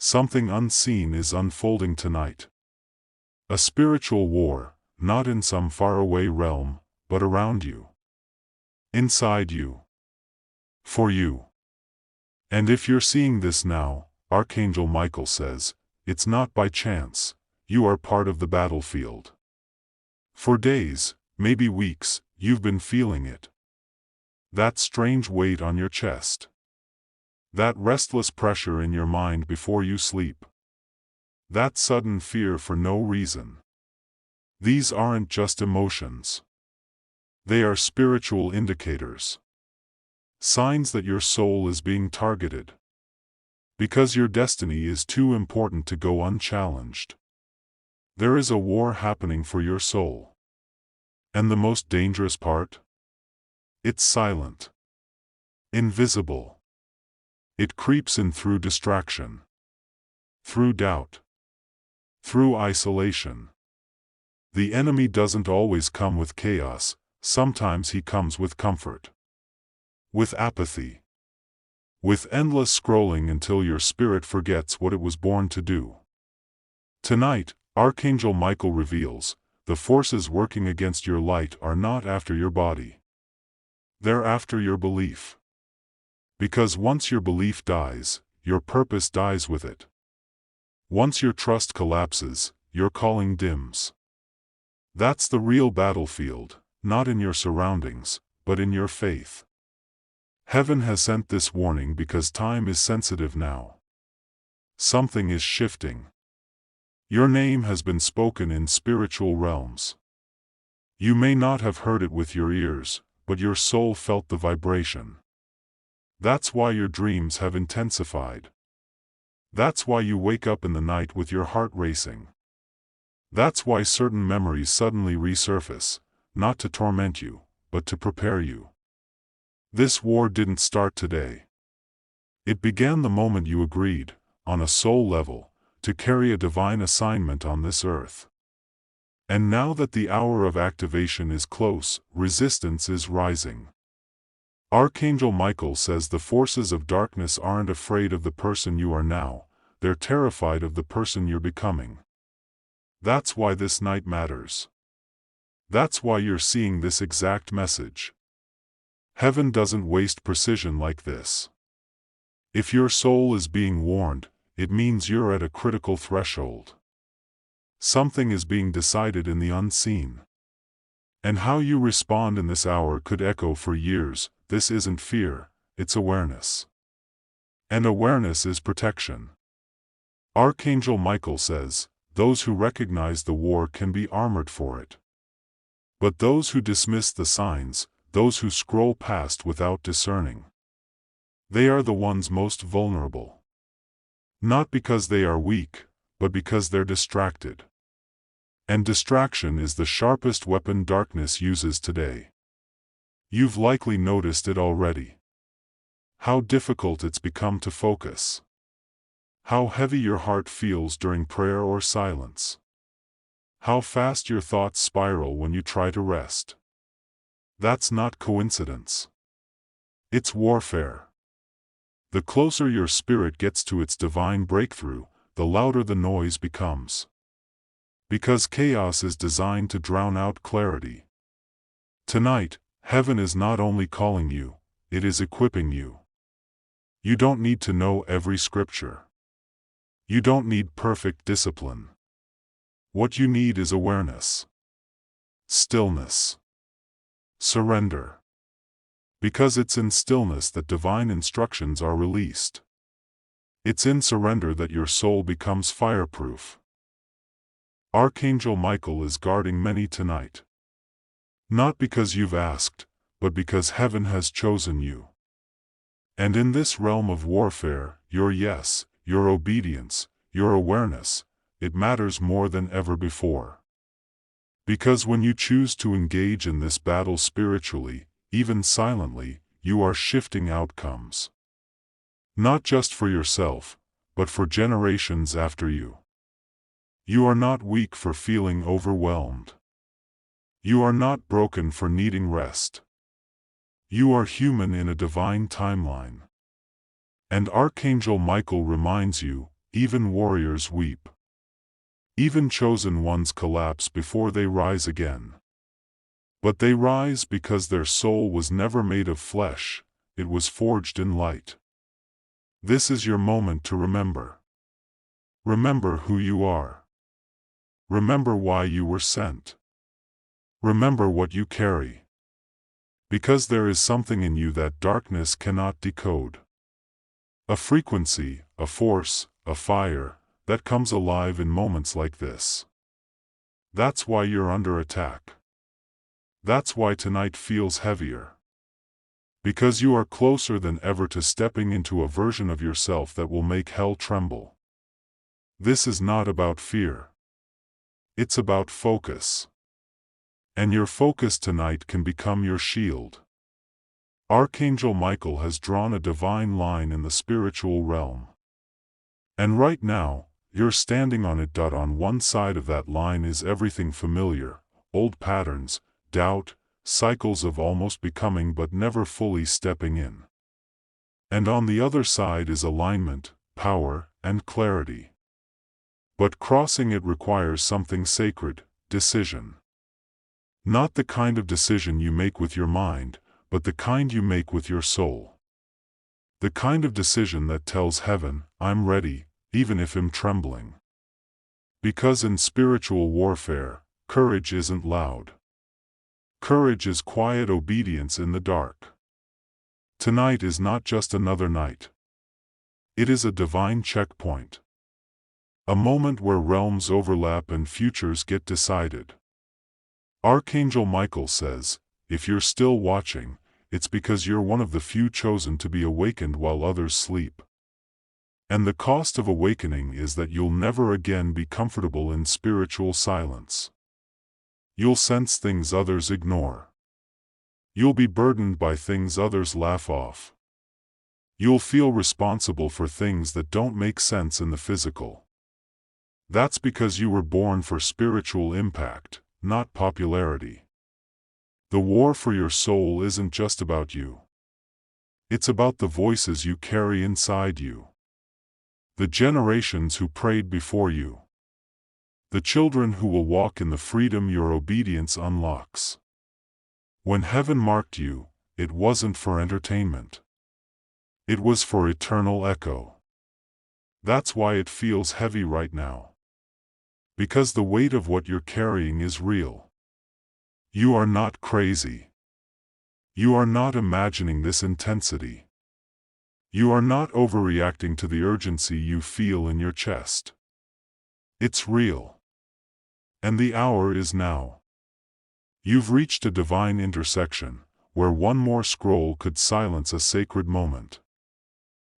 Something unseen is unfolding tonight. A spiritual war, not in some faraway realm, but around you. Inside you. For you. And if you're seeing this now, Archangel Michael says, it's not by chance, you are part of the battlefield. For days, maybe weeks, you've been feeling it. That strange weight on your chest. That restless pressure in your mind before you sleep. That sudden fear for no reason. These aren't just emotions. They are spiritual indicators. Signs that your soul is being targeted. Because your destiny is too important to go unchallenged. There is a war happening for your soul. And the most dangerous part? It's silent. Invisible. It creeps in through distraction. Through doubt. Through isolation. The enemy doesn't always come with chaos, sometimes he comes with comfort. With apathy. With endless scrolling until your spirit forgets what it was born to do. Tonight, Archangel Michael reveals, the forces working against your light are not after your body. They're after your belief. Because once your belief dies, your purpose dies with it. Once your trust collapses, your calling dims. That's the real battlefield, not in your surroundings, but in your faith. Heaven has sent this warning because time is sensitive now. Something is shifting. Your name has been spoken in spiritual realms. You may not have heard it with your ears, but your soul felt the vibration. That's why your dreams have intensified. That's why you wake up in the night with your heart racing. That's why certain memories suddenly resurface, not to torment you, but to prepare you. This war didn't start today. It began the moment you agreed, on a soul level, to carry a divine assignment on this earth. And now that the hour of activation is close, resistance is rising. Archangel Michael says the forces of darkness aren't afraid of the person you are now, they're terrified of the person you're becoming. That's why this night matters. That's why you're seeing this exact message. Heaven doesn't waste precision like this. If your soul is being warned, it means you're at a critical threshold. Something is being decided in the unseen. And how you respond in this hour could echo for years. This isn't fear, it's awareness. And awareness is protection. Archangel Michael says, those who recognize the war can be armored for it. But those who dismiss the signs, those who scroll past without discerning, they are the ones most vulnerable. Not because they are weak, but because they're distracted. And distraction is the sharpest weapon darkness uses today. You've likely noticed it already. How difficult it's become to focus. How heavy your heart feels during prayer or silence. How fast your thoughts spiral when you try to rest. That's not coincidence. It's warfare. The closer your spirit gets to its divine breakthrough, the louder the noise becomes. Because chaos is designed to drown out clarity. Tonight, heaven is not only calling you, it is equipping you. You don't need to know every scripture. You don't need perfect discipline. What you need is awareness. Stillness. Surrender. Because it's in stillness that divine instructions are released. It's in surrender that your soul becomes fireproof. Archangel Michael is guarding many tonight. Not because you've asked, but because heaven has chosen you. And in this realm of warfare, your yes, your obedience, your awareness, it matters more than ever before. Because when you choose to engage in this battle spiritually, even silently, you are shifting outcomes. Not just for yourself, but for generations after you. You are not weak for feeling overwhelmed. You are not broken for needing rest. You are human in a divine timeline. And Archangel Michael reminds you, even warriors weep. Even chosen ones collapse before they rise again. But they rise because their soul was never made of flesh, it was forged in light. This is your moment to remember. Remember who you are. Remember why you were sent. Remember what you carry. Because there is something in you that darkness cannot decode. A frequency, a force, a fire, that comes alive in moments like this. That's why you're under attack. That's why tonight feels heavier. Because you are closer than ever to stepping into a version of yourself that will make hell tremble. This is not about fear. It's about focus. And your focus tonight can become your shield. Archangel Michael has drawn a divine line in the spiritual realm. And right now, you're standing on it. On one side of that line is everything familiar, old patterns, doubt, cycles of almost becoming but never fully stepping in. And on the other side is alignment, power, and clarity. But crossing it requires something sacred, decision. Not the kind of decision you make with your mind, but the kind you make with your soul. The kind of decision that tells heaven, I'm ready, even if I'm trembling. Because in spiritual warfare, courage isn't loud. Courage is quiet obedience in the dark. Tonight is not just another night. It is a divine checkpoint. A moment where realms overlap and futures get decided. Archangel Michael says, if you're still watching, it's because you're one of the few chosen to be awakened while others sleep. And the cost of awakening is that you'll never again be comfortable in spiritual silence. You'll sense things others ignore. You'll be burdened by things others laugh off. You'll feel responsible for things that don't make sense in the physical. That's because you were born for spiritual impact, not popularity. The war for your soul isn't just about you. It's about the voices you carry inside you. The generations who prayed before you. The children who will walk in the freedom your obedience unlocks. When heaven marked you, it wasn't for entertainment. It was for eternal echo. That's why it feels heavy right now. Because the weight of what you're carrying is real. You are not crazy. You are not imagining this intensity. You are not overreacting to the urgency you feel in your chest. It's real. And the hour is now. You've reached a divine intersection, where one more scroll could silence a sacred moment.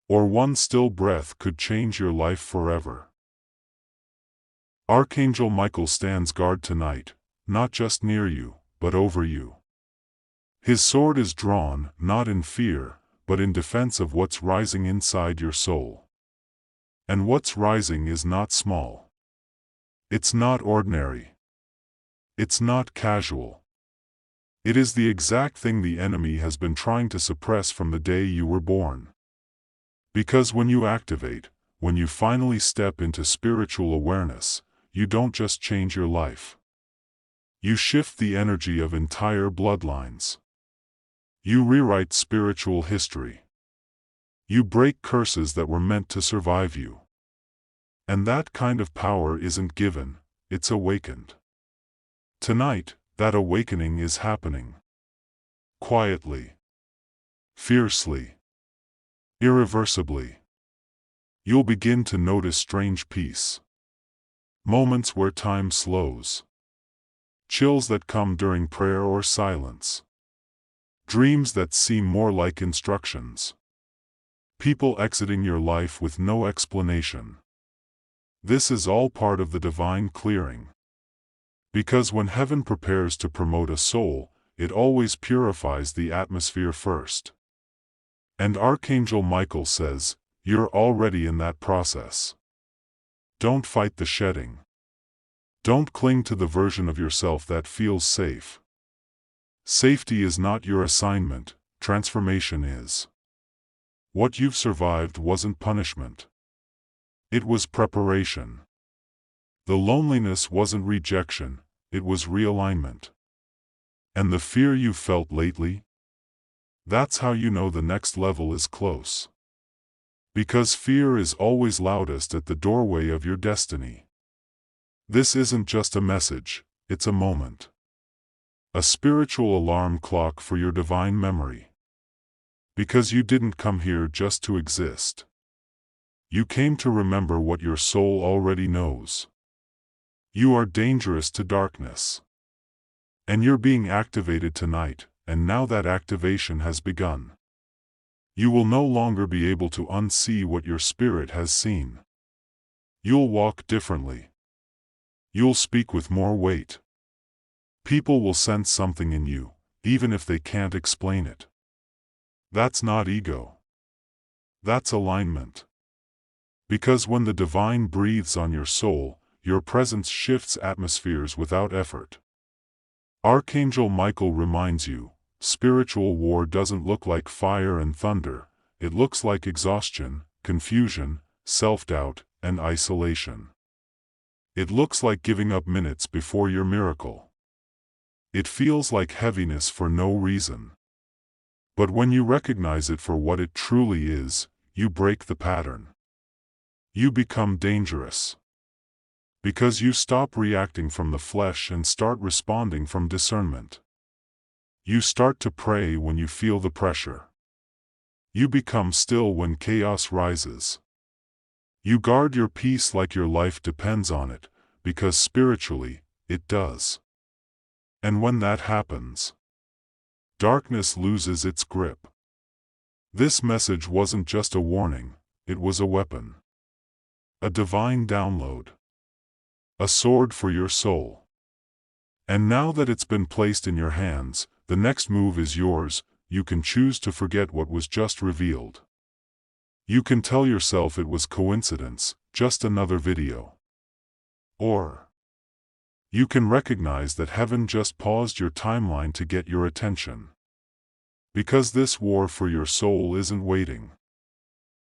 Or one still breath could change your life forever. Archangel Michael stands guard tonight, not just near you, but over you. His sword is drawn, not in fear, but in defense of what's rising inside your soul. And what's rising is not small. It's not ordinary. It's not casual. It is the exact thing the enemy has been trying to suppress from the day you were born. Because when you activate, when you finally step into spiritual awareness, you don't just change your life. You shift the energy of entire bloodlines. You rewrite spiritual history. You break curses that were meant to survive you. And that kind of power isn't given, it's awakened. Tonight, that awakening is happening. Quietly. Fiercely. Irreversibly. You'll begin to notice strange peace. Moments where time slows. Chills that come during prayer or silence. Dreams that seem more like instructions. People exiting your life with no explanation. This is all part of the divine clearing. Because when heaven prepares to promote a soul, it always purifies the atmosphere first. And Archangel Michael says, you're already in that process. Don't fight the shedding. Don't cling to the version of yourself that feels safe. Safety is not your assignment, transformation is. What you've survived wasn't punishment. It was preparation. The loneliness wasn't rejection, it was realignment. And the fear you felt lately? That's how you know the next level is close. Because fear is always loudest at the doorway of your destiny. This isn't just a message, it's a moment. A spiritual alarm clock for your divine memory. Because you didn't come here just to exist. You came to remember what your soul already knows. You are dangerous to darkness. And you're being activated tonight, and now that activation has begun. You will no longer be able to unsee what your spirit has seen. You'll walk differently. You'll speak with more weight. People will sense something in you, even if they can't explain it. That's not ego. That's alignment. Because when the divine breathes on your soul, your presence shifts atmospheres without effort. Archangel Michael reminds you, spiritual war doesn't look like fire and thunder, it looks like exhaustion, confusion, self-doubt, and isolation. It looks like giving up minutes before your miracle. It feels like heaviness for no reason. But when you recognize it for what it truly is, you break the pattern. You become dangerous. Because you stop reacting from the flesh and start responding from discernment. You start to pray when you feel the pressure. You become still when chaos rises. You guard your peace like your life depends on it, because spiritually, it does. And when that happens, darkness loses its grip. This message wasn't just a warning, it was a weapon. A divine download. A sword for your soul. And now that it's been placed in your hands, the next move is yours. You can choose to forget what was just revealed. You can tell yourself it was coincidence, just another video. Or you can recognize that heaven just paused your timeline to get your attention. Because this war for your soul isn't waiting.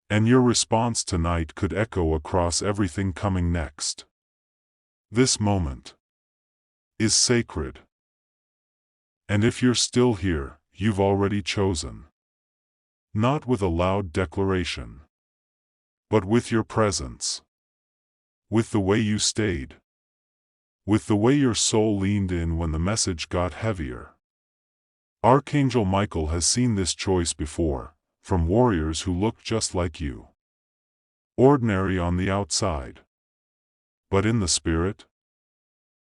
And your response tonight could echo across everything coming next. This moment is sacred. And if you're still here, you've already chosen. Not with a loud declaration, but with your presence. With the way you stayed. With the way your soul leaned in when the message got heavier. Archangel Michael has seen this choice before, from warriors who look just like you. Ordinary on the outside. But in the spirit,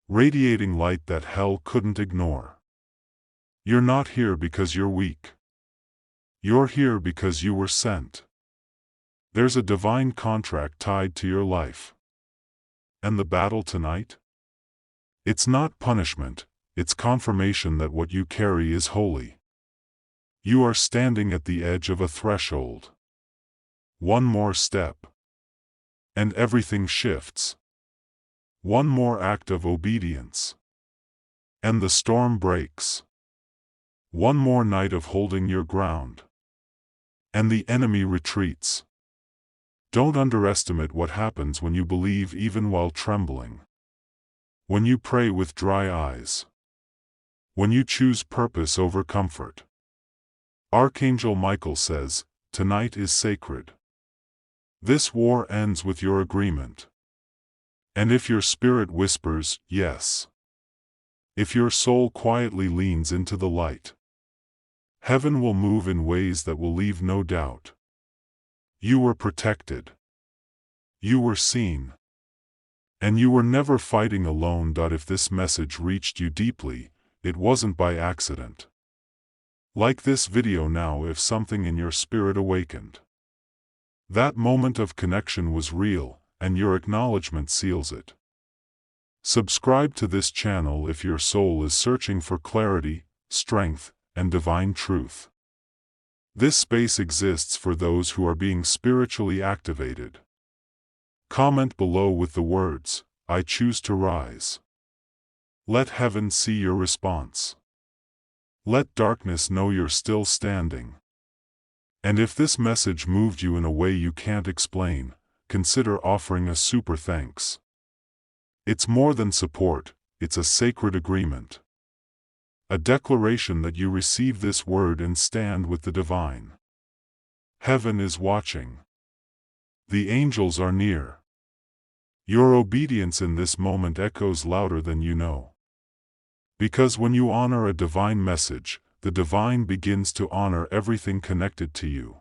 radiating light that hell couldn't ignore. You're not here because you're weak. You're here because you were sent. There's a divine contract tied to your life. And the battle tonight? It's not punishment, it's confirmation that what you carry is holy. You are standing at the edge of a threshold. One more step. And everything shifts. One more act of obedience. And the storm breaks. One more night of holding your ground. And the enemy retreats. Don't underestimate what happens when you believe even while trembling. When you pray with dry eyes. When you choose purpose over comfort. Archangel Michael says, tonight is sacred. This war ends with your agreement. And if your spirit whispers, yes. If your soul quietly leans into the light. Heaven will move in ways that will leave no doubt. You were protected. You were seen. And you were never fighting alone. If this message reached you deeply, it wasn't by accident. Like this video now, if something in your spirit awakened. That moment of connection was real, and your acknowledgement seals it. Subscribe to this channel if your soul is searching for clarity, strength, and divine truth. This space exists for those who are being spiritually activated. Comment below with the words, I choose to rise. Let heaven see your response. Let darkness know you're still standing. And if this message moved you in a way you can't explain, consider offering a super thanks. It's more than support, it's a sacred agreement. A declaration that you receive this word and stand with the divine. Heaven is watching. The angels are near. Your obedience in this moment echoes louder than you know. Because when you honor a divine message, the divine begins to honor everything connected to you.